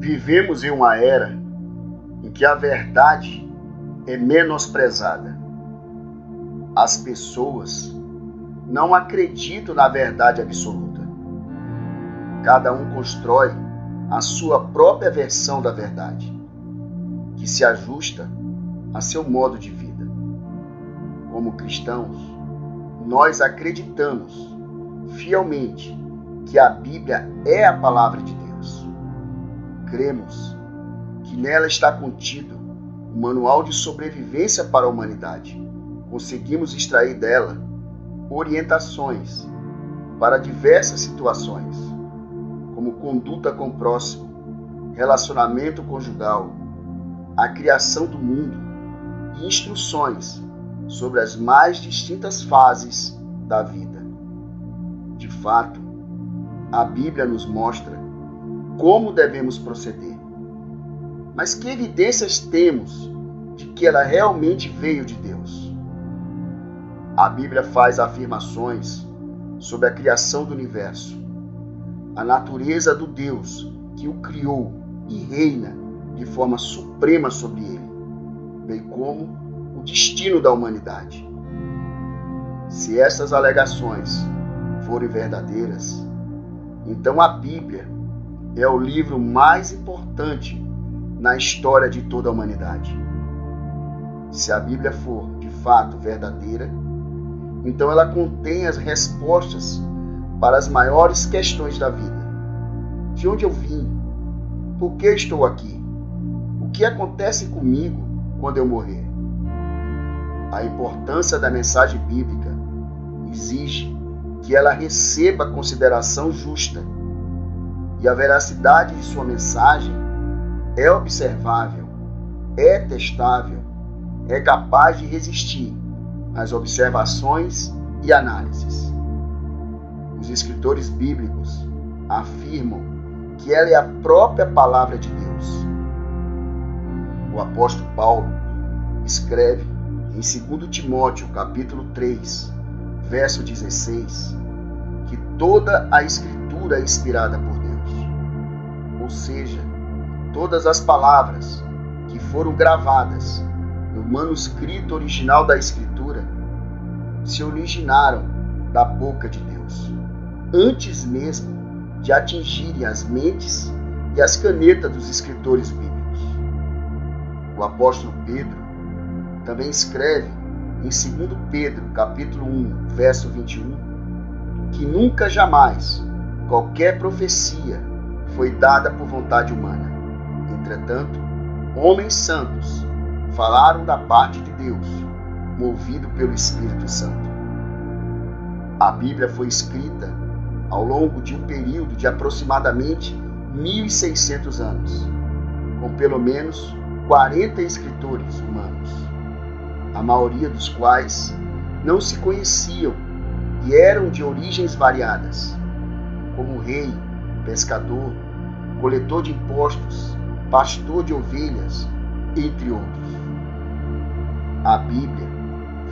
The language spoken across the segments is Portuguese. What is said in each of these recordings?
Vivemos em uma era em que a verdade é menosprezada. As pessoas não acreditam na verdade absoluta. Cada um constrói a sua própria versão da verdade, que se ajusta a seu modo de vida. Como cristãos, nós acreditamos fielmente que a Bíblia é a palavra de Deus. Cremos que nela está contido um manual de sobrevivência para a humanidade. Conseguimos extrair dela orientações para diversas situações, como conduta com o próximo, relacionamento conjugal, a criação do mundo e instruções sobre as mais distintas fases da vida. De fato, a Bíblia nos mostra como devemos proceder. Mas que evidências temos de que ela realmente veio de Deus? A Bíblia faz afirmações sobre a criação do universo, a natureza do Deus que o criou e reina de forma suprema sobre ele, bem como o destino da humanidade. Se essas alegações forem verdadeiras, então a Bíblia é o livro mais importante na história de toda a humanidade. Se a Bíblia for, de fato, verdadeira, então ela contém as respostas para as maiores questões da vida. De onde eu vim? Por que estou aqui? O que acontece comigo quando eu morrer? A importância da mensagem bíblica exige que ela receba consideração justa, e a veracidade de sua mensagem é observável, é testável, é capaz de resistir às observações e análises. Os escritores bíblicos afirmam que ela é a própria palavra de Deus. O apóstolo Paulo escreve em 2 Timóteo, capítulo 3, verso 16, que toda a Escritura é inspirada por Deus. Ou seja, todas as palavras que foram gravadas no manuscrito original da Escritura se originaram da boca de Deus, antes mesmo de atingirem as mentes e as canetas dos escritores bíblicos. O apóstolo Pedro também escreve em 2 Pedro, capítulo 1, verso 21, que nunca jamais qualquer profecia foi dada por vontade humana. Entretanto, homens santos falaram da parte de Deus, movido pelo Espírito Santo. A Bíblia foi escrita ao longo de um período de aproximadamente 1.600 anos, com pelo menos 40 escritores humanos, a maioria dos quais não se conheciam e eram de origens variadas, como rei, pescador, coletor de impostos, pastor de ovelhas, entre outros. A Bíblia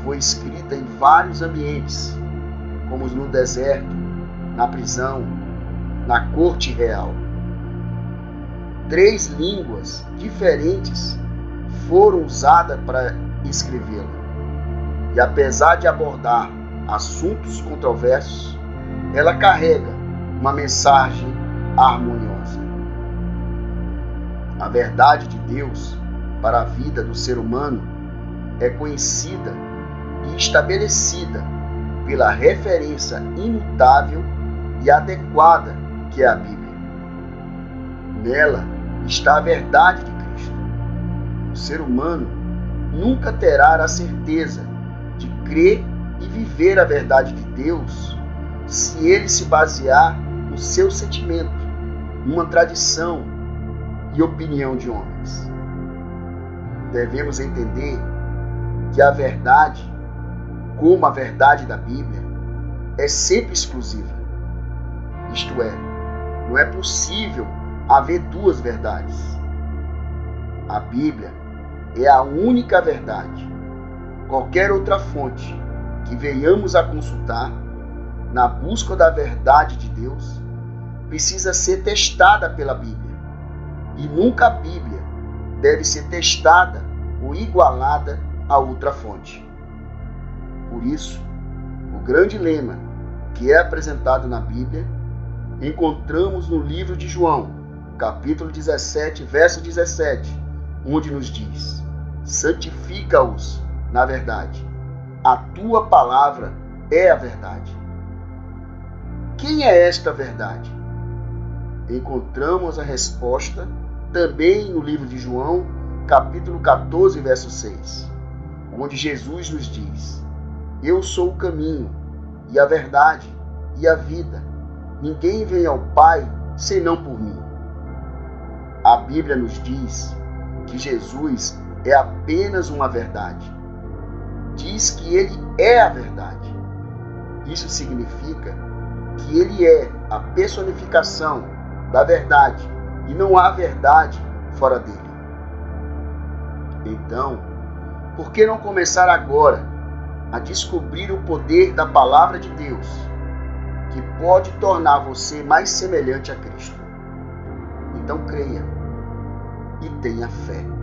foi escrita em vários ambientes, como no deserto, na prisão, na corte real. 3 línguas diferentes foram usadas para escrevê-la. E apesar de abordar assuntos controversos, ela carrega uma mensagem harmoniosa. A verdade de Deus para a vida do ser humano é conhecida e estabelecida pela referência imutável e adequada que é a Bíblia. Nela está a verdade de Cristo. O ser humano nunca terá a certeza de crer e viver a verdade de Deus se ele se basear no seu sentimento, numa tradição e opinião de homens. Devemos entender que a verdade, como a verdade da Bíblia, é sempre exclusiva. Isto é, não é possível haver 2 verdades. A Bíblia é a única verdade. Qualquer outra fonte que venhamos a consultar na busca da verdade de Deus precisa ser testada pela Bíblia. E nunca a Bíblia deve ser testada ou igualada a outra fonte. Por isso, o grande lema que é apresentado na Bíblia, encontramos no livro de João, capítulo 17, verso 17, onde nos diz: santifica-os na verdade. A tua palavra é a verdade. Quem é esta verdade? Encontramos a resposta também no livro de João, capítulo 14, verso 6, onde Jesus nos diz: eu sou o caminho, e a verdade, e a vida. Ninguém vem ao Pai senão por mim. A Bíblia nos diz que Jesus é apenas uma verdade. Diz que Ele é a verdade. Isso significa que Ele é a personificação da verdade e não há verdade fora dele. Então, por que não começar agora a descobrir o poder da palavra de Deus, que pode tornar você mais semelhante a Cristo? Então creia e tenha fé.